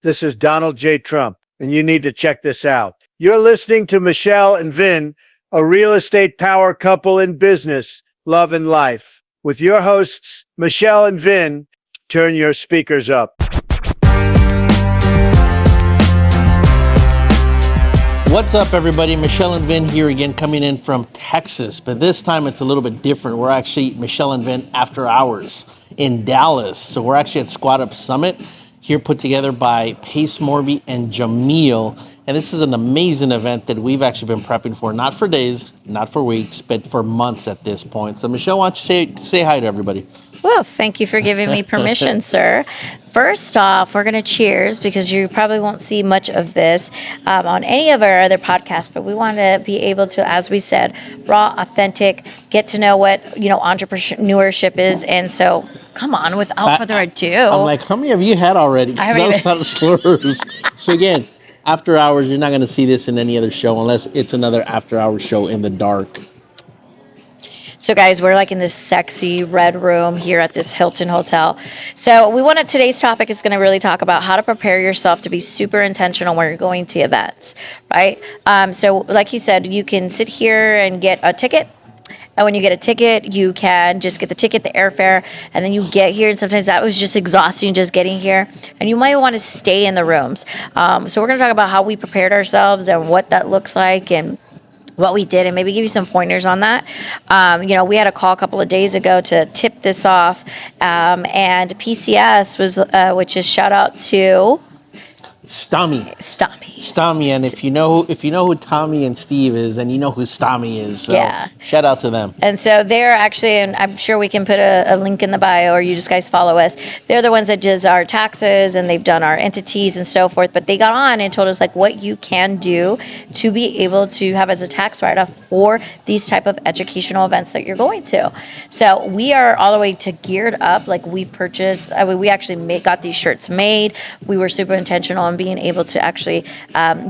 This is Donald J. Trump, and you need to check this out. You're listening to Michelle and Vin, a real estate power couple in business, love, and life. With your hosts, Michelle and Vin. Turn your speakers up. What's up, everybody? Michelle and Vin here again, coming in from Texas, but this time it's a little bit different. We're actually Michelle and Vin after hours in Dallas. So we're actually at Squad Up Summit, here put together by Pace Morby and Jameel. And this is an amazing event that we've actually been prepping for, not for days, not for weeks, but for months at this point. So Michelle, why don't you say hi to everybody? Well, thank you for giving me permission, sir. First off, we're going to cheers, because you probably won't see much of this on any of our other podcasts, but we want to be able to, as we said, raw, authentic, get to know what, entrepreneurship is. And so, come on, without further ado. I'm like, how many have you had already? Because that was a lot of slurs. So again, after hours, you're not going to see this in any other show unless it's another after hours show in the dark. So guys, we're like in this sexy red room here at this Hilton Hotel. So today's topic is going to really talk about how to prepare yourself to be super intentional when you're going to events, right? So like he said, you can sit here and get a ticket. And when you get a ticket, you can just get the ticket, the airfare, and then you get here. And sometimes that was just exhausting just getting here. And you might want to stay in the rooms. So we're going to talk about how we prepared ourselves and what that looks like and what we did, and maybe give you some pointers on that. We had a call a couple of days ago to tip this off, and PCS was, which is shout out to Stami, and if you know who Tommy and Steve is, then you know who Stami is. So yeah. Shout out to them. And so they're actually, and I'm sure we can put a link in the bio, or you just guys follow us. They're the ones that does our taxes, and they've done our entities and so forth. But they got on and told us like what you can do to be able to have as a tax write-off for these type of educational events that you're going to. So we are all the way to geared up. Like we've purchased, we actually got these shirts made. We were super intentional on being able to actually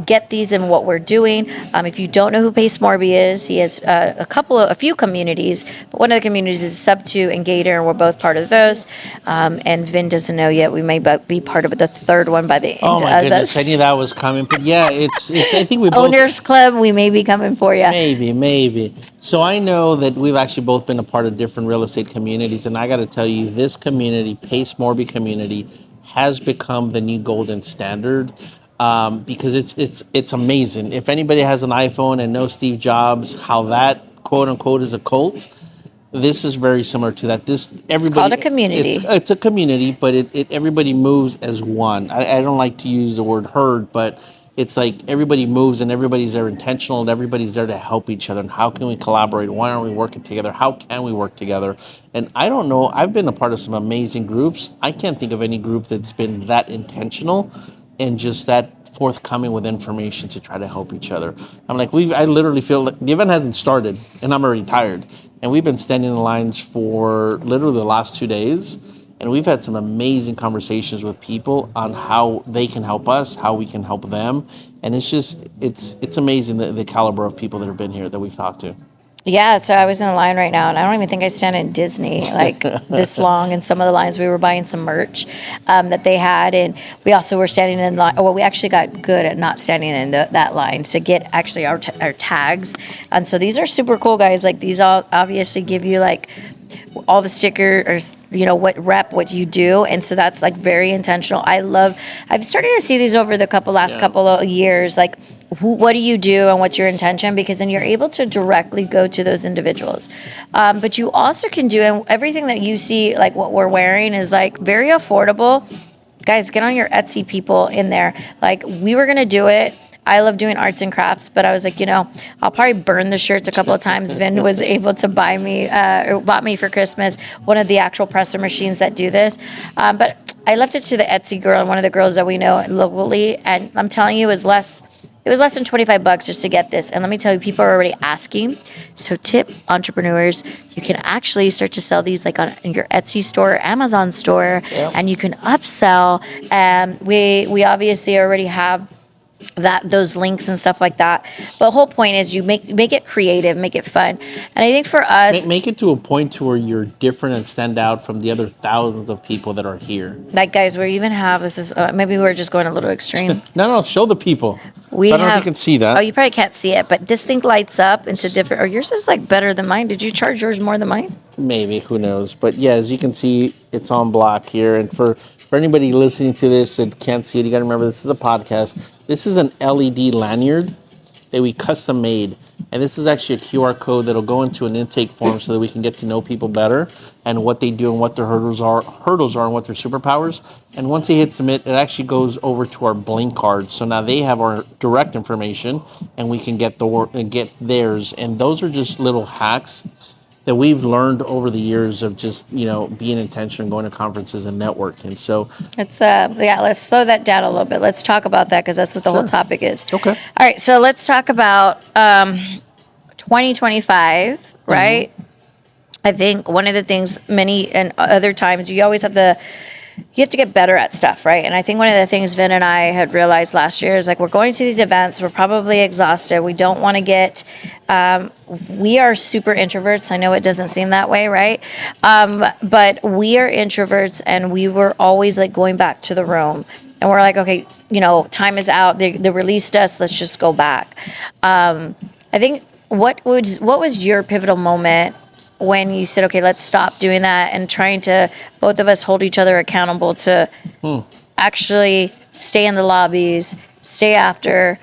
get these in what we're doing. If you don't know who Pace Morby is, he has a few communities, but one of the communities is Sub2 and Gator, and we're both part of those. And Vin doesn't know yet. We may be part of the third one by the end. Oh my goodness, I knew that was coming. But yeah, it's I think we both Owners Club. We may be coming for you. Maybe. So I know that we've actually both been a part of different real estate communities, and I got to tell you, this community, Pace Morby community, has become the new golden standard, because it's amazing. If anybody has an iPhone and knows Steve Jobs, how that quote unquote is a cult, this is very similar to that. It's called a community. It's a community, but everybody moves as one. I don't like to use the word herd, but it's like everybody moves and everybody's there intentional and everybody's there to help each other. And how can we collaborate? Why aren't we working together? How can we work together? And I don't know, I've been a part of some amazing groups. I can't think of any group that's been that intentional and just that forthcoming with information to try to help each other. I'm like, I literally feel like the event hasn't started and I'm already tired. And we've been standing in lines for literally the last 2 days. And we've had some amazing conversations with people on how they can help us, how we can help them. And it's amazing the caliber of people that have been here that we've talked to. Yeah, so I was in a line right now, and I don't even think I stand in Disney like this long. And some of the lines, we were buying some merch that they had, and we also were standing in line. Well, we actually got good at not standing in that line to get actually our tags. And so these are super cool, guys. Like these all obviously give you like all the stickers, what you do. And so that's like very intentional. I've started to see these over the last couple of years, like what do you do and what's your intention? Because then you're able to directly go to those individuals. But you also can do, and everything that you see, like what we're wearing is like very affordable. Guys, get on your Etsy people in there. Like we were going to do it. I love doing arts and crafts, but I was like, I'll probably burn the shirts a couple of times. Vin was able to buy me, or bought me for Christmas, one of the actual presser machines that do this. But I left it to the Etsy girl and one of the girls that we know locally. And I'm telling you, it was less than $25 just to get this. And let me tell you, people are already asking. So tip entrepreneurs, you can actually start to sell these like in your Etsy store, Amazon store, and you can upsell. We obviously already have those links and stuff like that. But the whole point is you make it creative, make it fun. And I think for us, Make it to a point to where you're different and stand out from the other thousands of people that are here. like guys, we even have this is maybe we're just going a little extreme. No, show the people. We I don't know if have, you can see that. Oh, you probably can't see it, but this thing lights up into different. Or yours is like better than mine. Did you charge yours more than mine? Maybe, who knows? But yeah, as you can see, it's on black here. And for anybody listening to this that can't see it, you got to remember this is a podcast. This is an LED lanyard that we custom made. And this is actually a QR code that'll go into an intake form so that we can get to know people better and what they do and what their hurdles are and what their superpowers. And once they hit submit, it actually goes over to our Blink card. So now they have our direct information and we can get theirs. And those are just little hacks that we've learned over the years of just, being intentional, going to conferences and networking. So It's let's slow that down a little bit. Let's talk about that because that's what the whole topic is. Okay. All right, so let's talk about 2025, right? Mm-hmm. I think one of the things many and other times you always have to get better at stuff, right? And I think one of the things Vin and I had realized last year is like we're going to these events, we're probably exhausted. We don't want to get, we are super introverts. I know it doesn't seem that way, right? But we are introverts and we were always like going back to the room. And we're like, okay, time is out. They released us. Let's just go back. I think what was your pivotal moment when you said, okay, let's stop doing that and trying to both of us hold each other accountable to actually stay in the lobbies, stay after.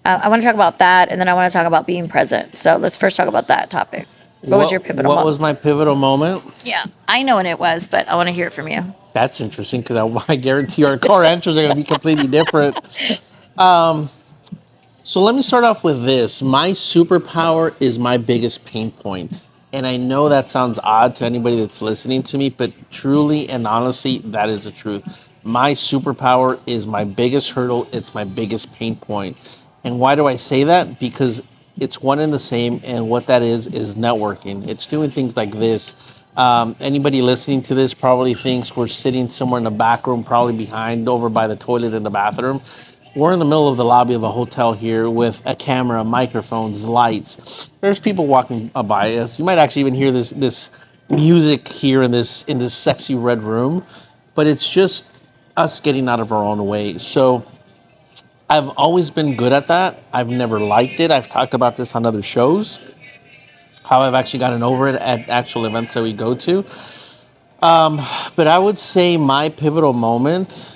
I want to talk about that, and then I want to talk about being present. So let's first talk about that topic. What was your pivotal moment? What was my pivotal moment? Yeah, I know when it was, but I want to hear it from you. That's interesting because I guarantee our answers are going to be completely different. So let me start off with this. My superpower is my biggest pain point. And I know that sounds odd to anybody that's listening to me, but truly and honestly, that is the truth. My superpower is my biggest hurdle. It's my biggest pain point. And why do I say that? Because it's one and the same. And what that is networking. It's doing things like this. Anybody listening to this probably thinks we're sitting somewhere in the back room, probably behind over by the toilet in the bathroom. We're in the middle of the lobby of a hotel here with a camera, microphones, lights. There's people walking by us. You might actually even hear this music here in this sexy red room, but it's just us getting out of our own way. So I've always been good at that. I've never liked it. I've talked about this on other shows, how I've actually gotten over it at actual events that we go to. But I would say my pivotal moment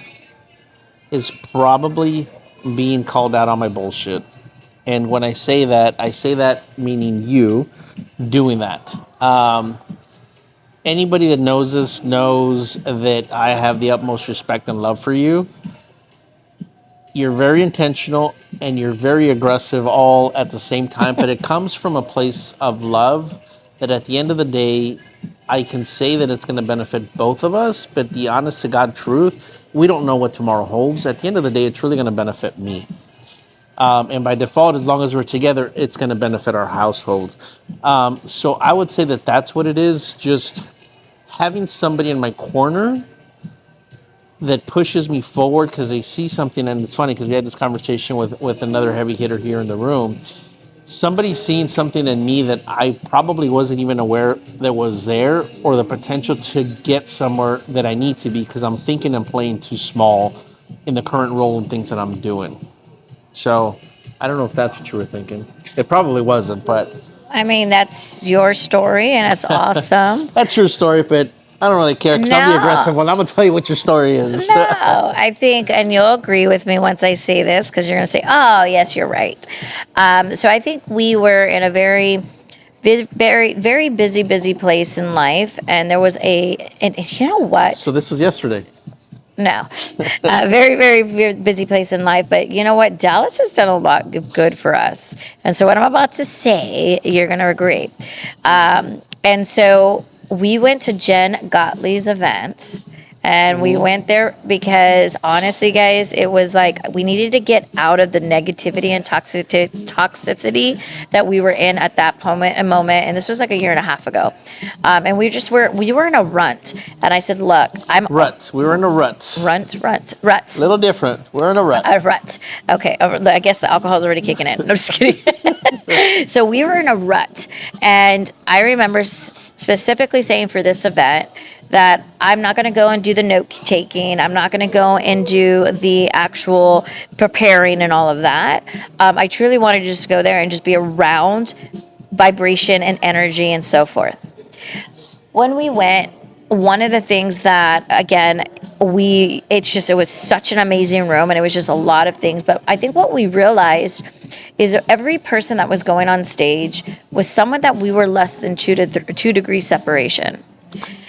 is probably being called out on my bullshit. And when I say that meaning you doing that. Anybody that knows us knows that I have the utmost respect and love for you. You're very intentional and you're very aggressive all at the same time, but it comes from a place of love that at the end of the day, I can say that it's going to benefit both of us, but the honest to God truth, we don't know what tomorrow holds. At the end of the day, it's really going to benefit me. And by default, as long as we're together, it's going to benefit our household. So I would say that that's what it is, just having somebody in my corner that pushes me forward because they see something. And it's funny because we had this conversation with another heavy hitter here in the room. Somebody seeing something in me that I probably wasn't even aware that was there, or the potential to get somewhere that I need to be because I'm thinking I'm playing too small in the current role and things that I'm doing. So I don't know if that's what you were thinking. It probably wasn't, but... I mean, that's your story, and it's awesome. That's your story, but I don't really care because I'm the aggressive one. I'm going to tell you what your story is. No, I think, and you'll agree with me once I say this, because you're going to say, oh, yes, you're right. So I think we were in a very, very busy place in life, and there was and you know what? So this was yesterday. No, very busy place in life. But you know what? Dallas has done a lot of good for us. And so what I'm about to say, you're going to agree. And so we went to Jen Gottlieb's event, And we went there because honestly, guys, it was like we needed to get out of the negativity and toxicity that we were in at that moment. And this was like a year and a half ago. And we were in a rut. And I said, look, I'm Ruts. We were in a rut. Rut. Little different. We're in a rut. A rut. Okay. I guess the alcohol's already kicking in. I'm just kidding. So we were in a rut. And I remember specifically saying for this event that I'm not going to go and do the note taking. I'm not going to go and do the actual preparing and all of that. I truly wanted to just go there and just be around vibration and energy and so forth. When we went, one of the things that, again, it was such an amazing room and it was just a lot of things. But I think what we realized is that every person that was going on stage was someone that we were less than 2 degrees separation.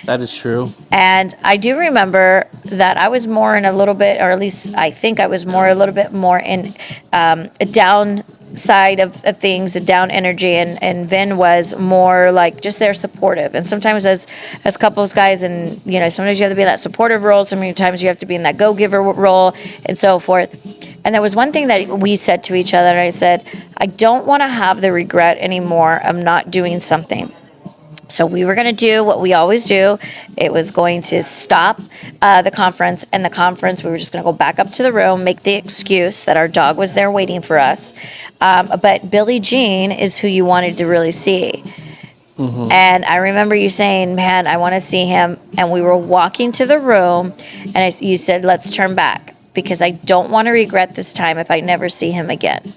That is true. And I do remember that I was more in a little bit, or at least I think I was a little bit more in a down side of things, a down energy, and Vin was more like just there supportive. And sometimes as couples guys, and sometimes you have to be in that supportive role, sometimes you have to be in that go-giver role and so forth. And there was one thing that we said to each other, and I said, I don't want to have the regret anymore of not doing something. So we were going to do what we always do. It was going to stop the conference, and the conference, we were just going to go back up to the room, make the excuse that our dog was there waiting for us. But Billie Jean is who you wanted to really see. Mm-hmm. And I remember you saying, man, I want to see him. And we were walking to the room, and you said, let's turn back, because I don't want to regret this time if I never see him again.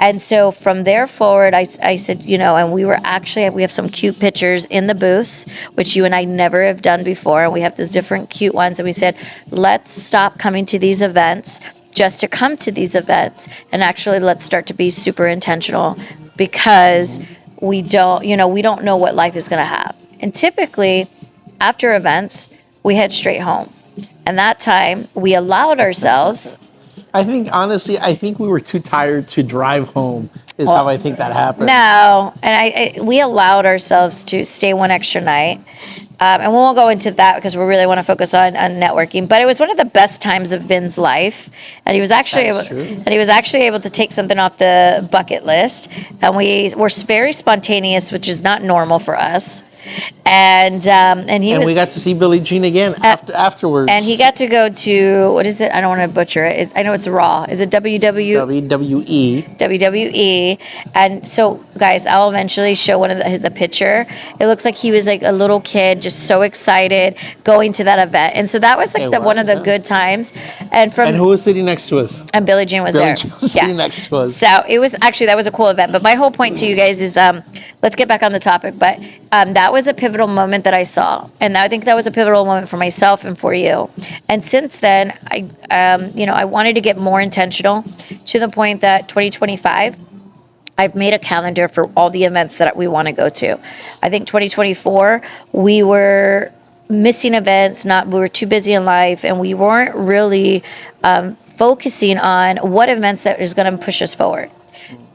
And so from there forward, I said, and we have some cute pictures in the booths, which you and I never have done before. And we have those different cute ones. And we said, let's stop coming to these events just to come to these events. And actually, let's start to be super intentional, because we don't know what life is going to have. And typically, after events, we head straight home. And that time, we allowed ourselves... I think we were too tired to drive home is how I think that happened. No, and we allowed ourselves to stay one extra night. And we won't go into that because we really want to focus on networking. But it was one of the best times of Vin's life, and he was actually able to take something off the bucket list. And we were very spontaneous, which is not normal for us. And we got to see Billie Jean again afterwards. And he got to go to, what is it? I don't want to butcher it. I know it's Raw. Is it WWE? WWE. And so, guys, I'll eventually show one of the picture. It looks like he was like a little kid, just so excited going to that event. And so that was like one of the good times. And who was sitting next to us? And Billie Jean was there. Jean was sitting next to us. So it was that was a cool event. But my whole point to you guys is, let's get back on the topic. But that was a pivotal moment that I saw, and I think that was a pivotal moment for myself and for you. And since then, I wanted to get more intentional, to the point that 2025, I've made a calendar for all the events that we want to go to. I think 2024, we were missing events. We were too busy in life, and we weren't really focusing on what events that is going to push us forward.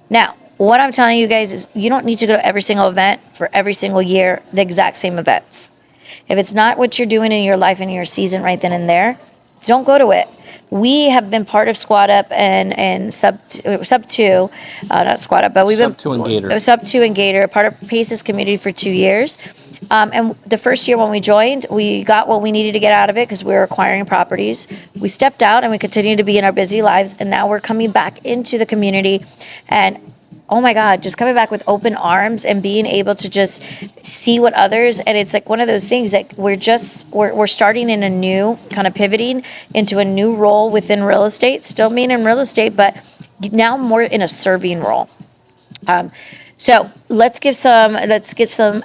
Now, what I'm telling you guys is you don't need to go to every single event for every single year, the exact same events. If it's not what you're doing in your life and in your season right then and there, don't go to it. We have been part of Squad Up and Sub 2, not Squad Up, but we've been Sub 2 and Gator, part of Pace's community for 2 years. And the first year when we joined, we got what we needed to get out of it because we were acquiring properties. We stepped out and we continued to be in our busy lives, and now we're coming back into the community, and oh my God, just coming back with open arms and being able to just see what others, and it's like one of those things that we're starting in a new kind of pivoting into a new role within real estate, still being in real estate, but now more in a serving role. So let's give some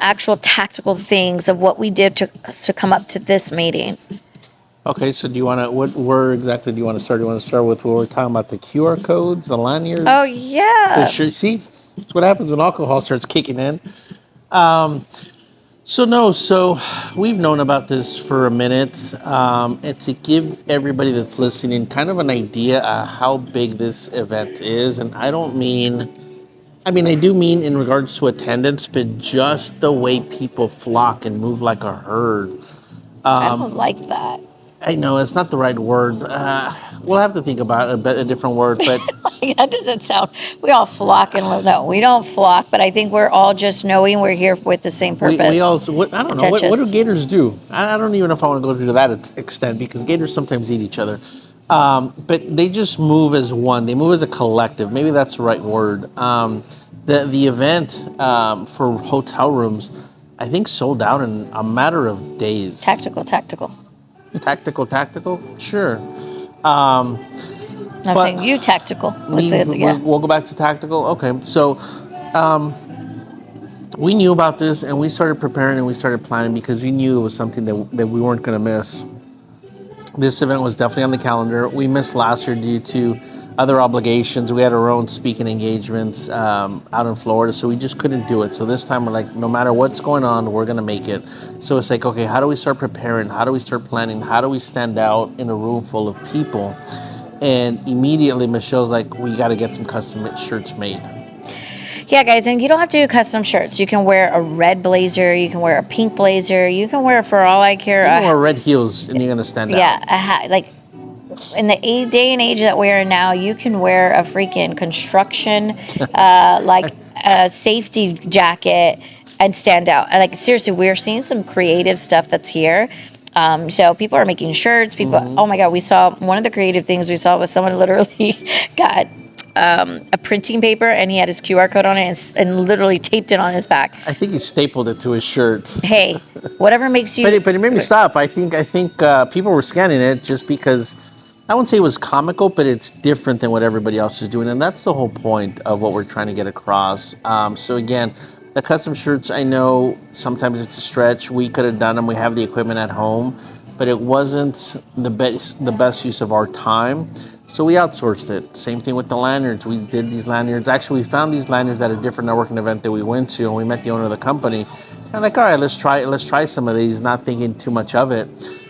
actual tactical things of what we did to come up to this meeting. Okay, so where exactly do you want to start? Do you want to start with what we're talking about, the QR codes, the lanyards? Oh, yeah. See, that's what happens when alcohol starts kicking in. So we've known about this for a minute, and to give everybody that's listening kind of an idea of how big this event is, and I do mean in regards to attendance, but just the way people flock and move like a herd. I don't like that. I know it's not the right word. We'll have to think about a different word, but That doesn't sound. We all flock and no, we don't flock. But I think we're all just knowing we're here with the same purpose. we also, I don't know, what do gators do? I don't even know if I want to go to that extent, because gators sometimes eat each other. But they just move as one. They move as a collective. Maybe that's the right word. The event for hotel rooms, I think, sold out in a matter of days. Tactical. Tactical, sure. I'm saying you tactical. Let's say it again. We'll go back to tactical. Okay, so we knew about this, and we started preparing and we started planning because we knew it was something that we weren't going to miss. This event was definitely on the calendar. We missed last year due to other obligations. We had our own speaking engagements out in Florida, so we just couldn't do it. So this time we're like, no matter what's going on, we're going to make it. So it's like, okay, how do we start preparing? How do we start planning? How do we stand out in a room full of people? And immediately Michelle's like, we got to get some custom shirts made. Yeah, guys, and you don't have to do custom shirts. You can wear a red blazer. You can wear a pink blazer. You can wear, for all I care, you can wear red heels and you're going to stand out. Yeah, like in the day and age that we're in now, you can wear a freaking construction, like a safety jacket and stand out. And like, seriously, we're seeing some creative stuff that's here. So people are making shirts. People, oh my God, we saw one of the creative things we saw was someone literally got a printing paper and he had his QR code on it and literally taped it on his back. I think he stapled it to his shirt. Hey, whatever makes you. But it made me stop. I think people were scanning it just because, I wouldn't say it was comical, but it's different than what everybody else is doing, and that's the whole point of what we're trying to get across. So again, the custom shirts, I know sometimes it's a stretch. We could have done them. We have the equipment at home, but it wasn't the best use of our time. So we outsourced it. Same thing with the lanyards. We did these lanyards. Actually, we found these lanyards at a different networking event that we went to, and we met the owner of the company. And like, all right, let's try some of these, not thinking too much of it.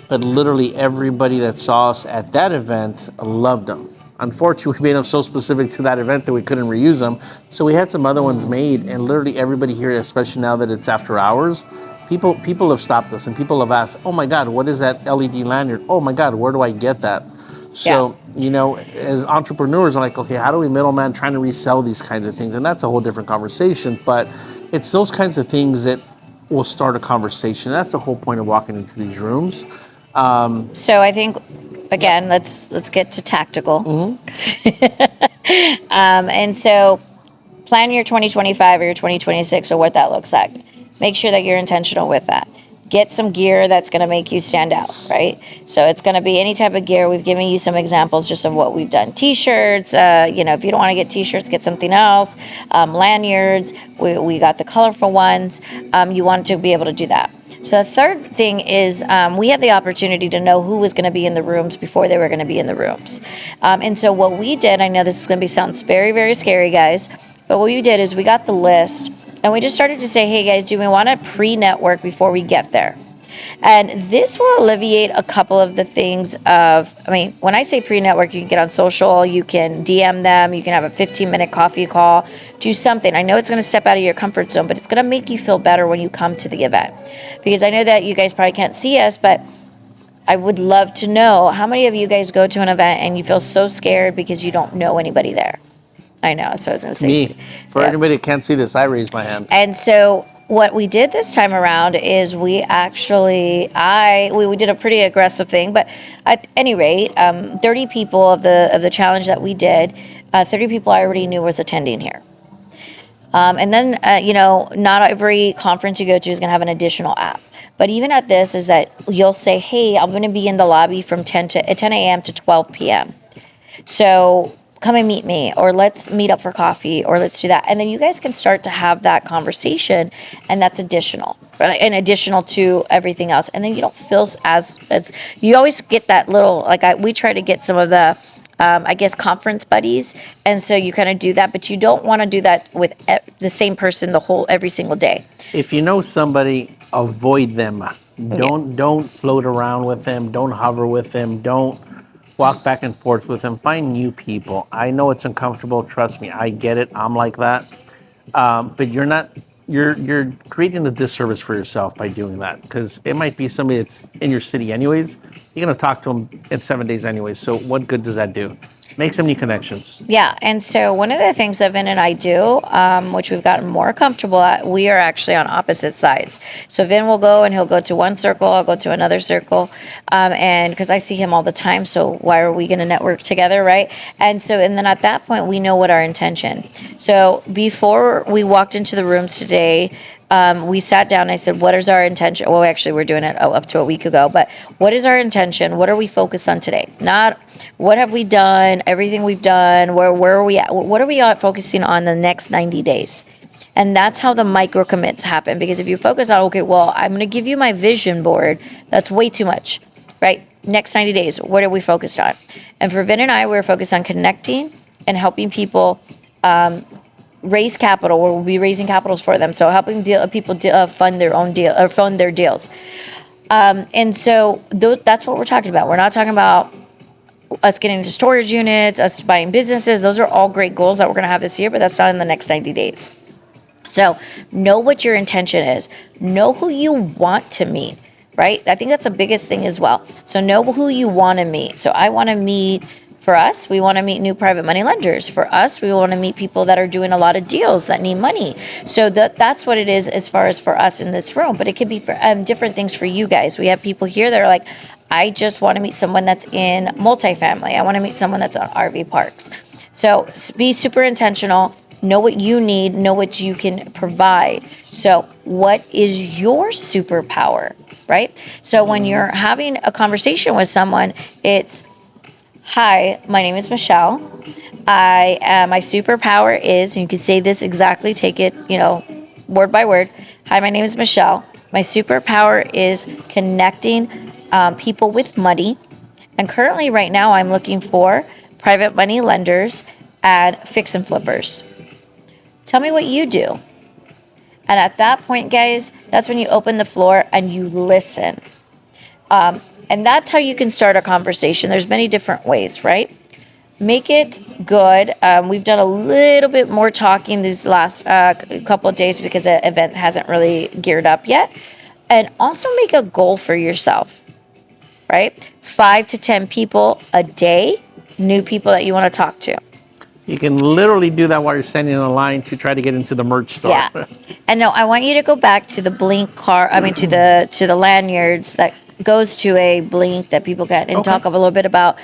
But literally everybody that saw us at that event loved them. Unfortunately, we made them so specific to that event that we couldn't reuse them. So we had some other ones made, and literally everybody here, especially now that it's after hours, people have stopped us and people have asked, oh my God, what is that LED lanyard? Oh my God, where do I get that? So, you know, as entrepreneurs, I'm like, okay, how do we middleman trying to resell these kinds of things? And that's a whole different conversation, but it's those kinds of things that will start a conversation. That's the whole point of walking into these rooms. So I think, again, let's get to tactical. And so plan your 2025 or your 2026 or what that looks like. Make sure that you're intentional with that. Get some gear that's going to make you stand out, right? So it's going to be any type of gear. We've given you some examples just of what we've done. T-shirts, you know, if you don't want to get T-shirts, get something else. Lanyards, we got the colorful ones. You want to be able to do that. So the third thing is we had the opportunity to know who was going to be in the rooms before they were going to be in the rooms. And so what we did, I know this is going to sounds very, very scary, guys, but what we did is we got the list and we just started to say, hey, guys, do we want to pre-network before we get there? And this will alleviate a couple of the things of, I mean, when I say pre-network, you can get on social, you can DM them, you can have a 15-minute coffee call, do something. I know it's going to step out of your comfort zone, but it's going to make you feel better when you come to the event. Because I know that you guys probably can't see us, but I would love to know how many of you guys go to an event and you feel so scared because you don't know anybody there. I know, so I was going to say. Me. For anybody that can't see this, I raised my hand. And so what we did this time around is we actually, we did a pretty aggressive thing, but at any rate, 30 people of the challenge that we did, 30 people I already knew was attending here. And then, you know, not every conference you go to is going to have an additional app. But even at this is that you'll say, hey, I'm going to be in the lobby from 10 a.m. to 12 p.m. So come and meet me, or let's meet up for coffee, or let's do that. And then you guys can start to have that conversation, and that's additional, right? And additional to everything else. And then you don't feel as you always get that little, like we try to get some of the, I guess, conference buddies. And so you kind of do that, but you don't want to do that with the same person every single day. If you know somebody, avoid them. Don't float around with them. Don't hover with them. Don't walk back and forth with them. Find new people. I know it's uncomfortable. Trust me, I get it. I'm like that. But you're not you're creating a disservice for yourself by doing that, because it might be somebody that's in your city anyways. You're gonna talk to them in 7 days anyways. So what good does that do? Make some new connections. Yeah, and so one of the things that Vin and I do, which we've gotten more comfortable at, we are actually on opposite sides. So Vin will go and he'll go to one circle, I'll go to another circle, and because I see him all the time, so why are we going to network together, right? And then at that point, we know what our intention. So before we walked into the rooms today, we sat down and I said, what is our intention? Well, actually, we're doing it up to a week ago, but what is our intention? What are we focused on today? Not what have we done, everything we've done, where are we at? What are we focusing on the next 90 days? And that's how the micro commits happen. Because if you focus on, okay, well, I'm going to give you my vision board, that's way too much, right? Next 90 days, what are we focused on? And for Vin and I, we're focused on connecting and helping people raise capital, or we'll be raising capitals for them. So helping people fund their own deal or fund their deals. And so that's what we're talking about. We're not talking about us getting into storage units, us buying businesses. Those are all great goals that we're going to have this year, but that's not in the next 90 days. So know what your intention is. Know who you want to meet, right? I think that's the biggest thing as well. So know who you want to meet. So I want to meet, for us, we want to meet new private money lenders. For us, we want to meet people that are doing a lot of deals that need money. So that's what it is as far as for us in this room. But it could be for different things for you guys. We have people here that are like, I just want to meet someone that's in multifamily. I want to meet someone that's on RV parks. So be super intentional. Know what you need. Know what you can provide. So what is your superpower, right? So when you're having a conversation with someone, it's, hi, my name is Michelle. My superpower is, and you can say this exactly, take it, word by word. Hi, my name is Michelle. My superpower is connecting people with money. And currently right now I'm looking for private money lenders and fix and flippers. Tell me what you do. And at that point, guys, that's when you open the floor and you listen. And that's how you can start a conversation. There's many different ways, right? Make it good. We've done a little bit more talking these last couple of days because the event hasn't really geared up yet. And also make a goal for yourself, right? 5 to 10 people a day, new people that you want to talk to. You can literally do that while you're standing in a line to try to get into the merch store. Yeah. And no, I want you to go back to the blink card, to the lanyards that goes to a blink that people get and talk a little bit about,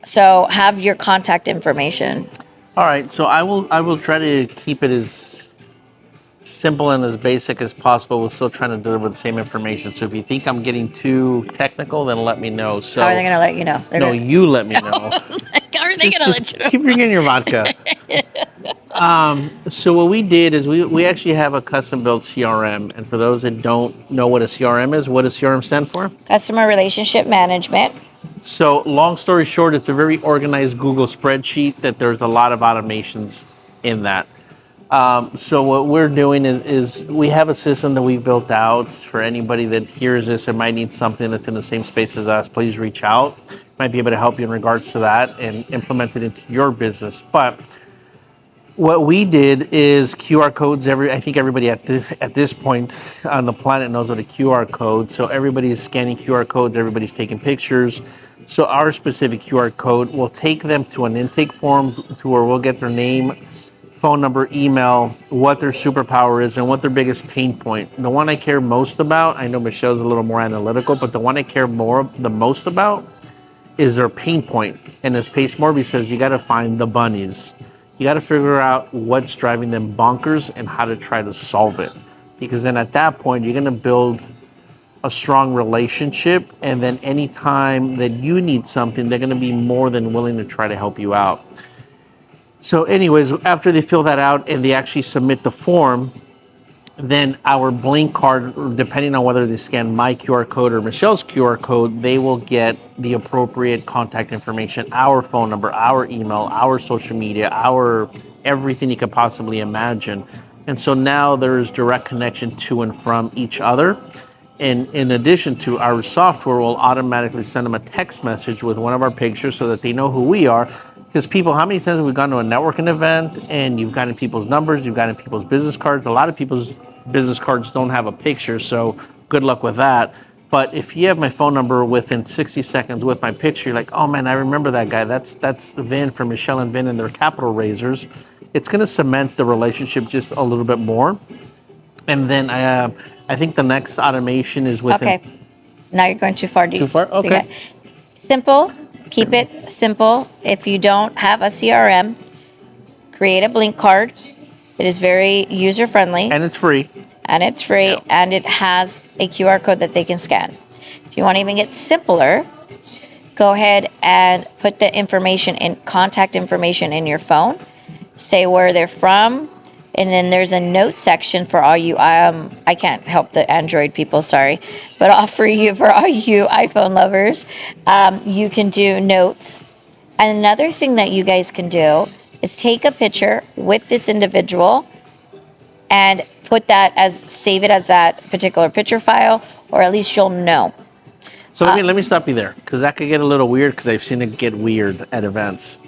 so have your contact information. All right, so I will try to keep it as simple and as basic as possible. We're still trying to deliver the same information. So if you think I'm getting too technical, then let me know. So how are they going to let you know? You let me know. How are they going to let you know? Keep drinking your vodka. So what we did is we actually have a custom-built CRM. And for those that don't know what a CRM is, what does CRM stand for? Customer Relationship Management. So long story short, it's a very organized Google spreadsheet that there's a lot of automations in that. So what we're doing is we have a system that we've built out for anybody that hears this and might need something that's in the same space as us. Please reach out. Might be able to help you in regards to that and implement it into your business. But what we did is QR codes. I think everybody at this point on the planet knows what a QR code. So everybody is scanning QR codes. Everybody's taking pictures. So our specific QR code will take them to an intake form to where we'll get their name, phone number, email, what their superpower is, and what their biggest pain point. The one I care most about, I know Michelle's a little more analytical, but the one I care the most about is their pain point. And as Pace Morby says, you got to find the bunnies. You got to figure out what's driving them bonkers and how to try to solve it. Because then at that point, you're going to build a strong relationship. And then anytime that you need something, they're going to be more than willing to try to help you out. So anyways, after they fill that out and they actually submit the form, then our blink card, depending on whether they scan my QR code or Michelle's QR code, they will get the appropriate contact information, our phone number, our email, our social media, our everything you could possibly imagine. And so now there's direct connection to and from each other. And in addition to, our software will automatically send them a text message with one of our pictures so that they know who we are. Because people, how many times have we gone to a networking event and you've gotten people's numbers, you've gotten people's business cards, a lot of people's business cards don't have a picture, so good luck with that. But if you have my phone number within 60 seconds with my picture, you're like, oh man, I remember that guy. That's Vin from Michelle and Vin and their capital raisers. It's going to cement the relationship just a little bit more. And then I think the next automation is within. Okay. Now you're going too far. Too far? Okay. Simple. Keep it simple. If you don't have a CRM, create a blink card. It is very user friendly. And it's free. Yep. And it has a QR code that they can scan. If you want to even get simpler, go ahead and put the information in, contact information in your phone. Say where they're from, and then there's a note section for all you I can't help the Android people, sorry, but for all you iPhone lovers, you can do notes. And another thing that you guys can do is take a picture with this individual and save it as that particular picture file, or at least you'll know. So let me stop you there, because that could get a little weird, because I've seen it get weird at events.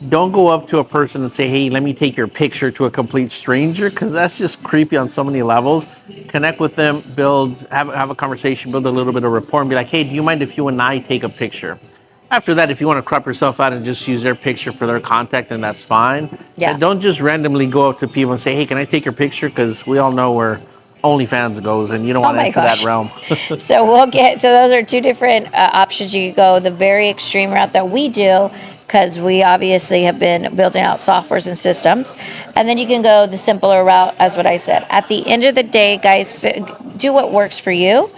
Don't go up to a person and say, hey, let me take your picture to a complete stranger, because that's just creepy on so many levels. Connect with them, have a conversation, build a little bit of rapport, and be like, hey, do you mind if you and I take a picture? After that, if you want to crop yourself out and just use their picture for their contact, then that's fine. Yeah. And don't just randomly go up to people and say, hey, can I take your picture? Because we all know where OnlyFans goes, and you don't want to enter that realm. So those are two different options. You could go the very extreme route that we do, because we obviously have been building out softwares and systems. And then you can go the simpler route, as what I said. At the end of the day, guys, do what works for you,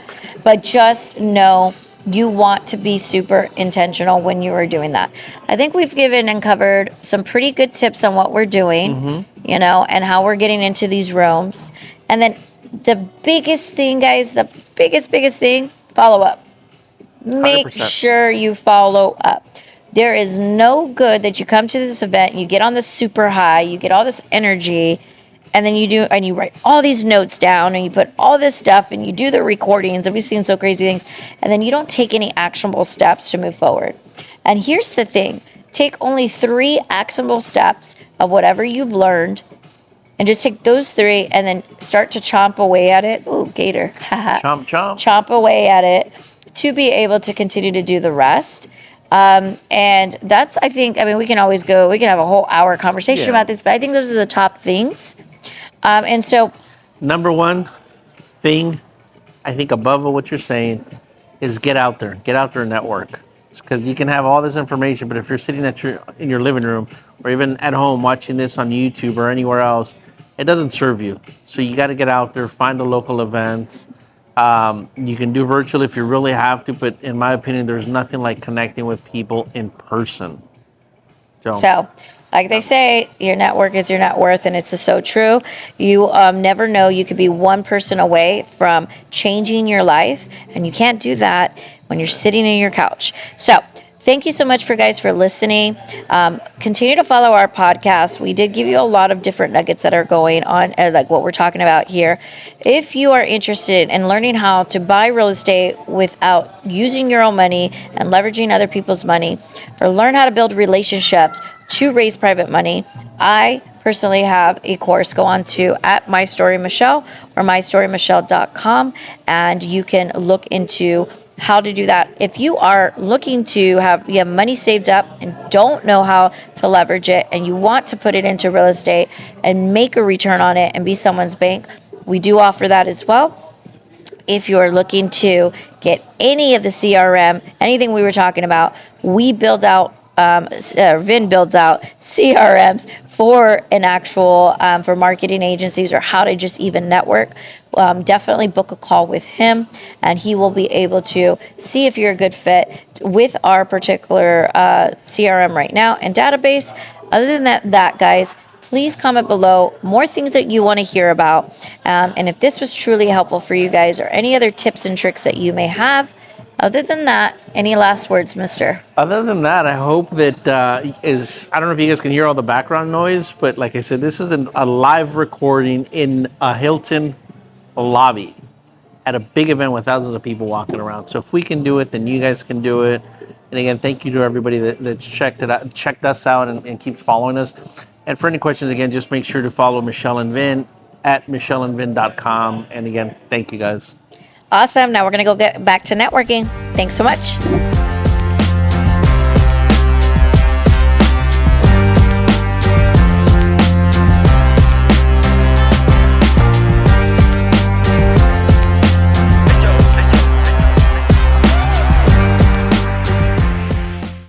but just know you want to be super intentional when you are doing that. I think we've given and covered some pretty good tips on what we're doing, and how we're getting into these rooms. And then the biggest thing, guys, the biggest thing, follow up. Make 100%. sure you follow up. There is no good that you come to this event, and you get on this super high, you get all this energy, and then you write all these notes down, and you put all this stuff, and you do the recordings, and we've seen so crazy things, and then you don't take any actionable steps to move forward. And here's the thing. Take only 3 actionable steps of whatever you've learned, and just take those 3 and then start to chomp away at it. Ooh, gator. Chomp, chomp. Chomp away at it to be able to continue to do the rest. And that's, I mean, we can have a whole hour conversation about this, but I think those are the top things. And so, number one thing, I think above what you're saying, is get out there and network. Because you can have all this information, but if you're sitting in your living room or even at home watching this on YouTube or anywhere else, it doesn't serve you. So you got to get out there, find the local events. You can do virtual if you really have to, but in my opinion, there's nothing like connecting with people in person. So like they say, your network is your net worth, and it's so true. You never know. You could be one person away from changing your life, and you can't do that when you're sitting in your couch. So thank you so much for listening. Continue to follow our podcast. We did give you a lot of different nuggets that are going on, like what we're talking about here. If you are interested in learning how to buy real estate without using your own money and leveraging other people's money, or learn how to build relationships to raise private money, I personally have a course. Go on to @MyStoryMichelle or mystorymichelle.com, and you can look into how to do that. If you are looking to you have money saved up and don't know how to leverage it, and you want to put it into real estate and make a return on it and be someone's bank, we do offer that as well. If you're looking to get any of the CRM, anything we were talking about, we build out Vin builds out CRMs for an actual for marketing agencies, or how to just even network. Definitely book a call with him, and he will be able to see if you're a good fit with our particular CRM right now and database. Other than that, guys, please comment below more things that you want to hear about, and if this was truly helpful for you guys, or any other tips and tricks that you may have. Other than that, any last words, mister? Other than that, I hope that I don't know if you guys can hear all the background noise, but like I said, this is a live recording in a Hilton lobby at a big event with thousands of people walking around. So if we can do it, then you guys can do it. And again, thank you to everybody that checked us out and keeps following us. And for any questions, again, just make sure to follow Michelle and Vin at michelleandvin.com. And again, thank you guys. Awesome. Now we're going to go get back to networking. Thanks so much.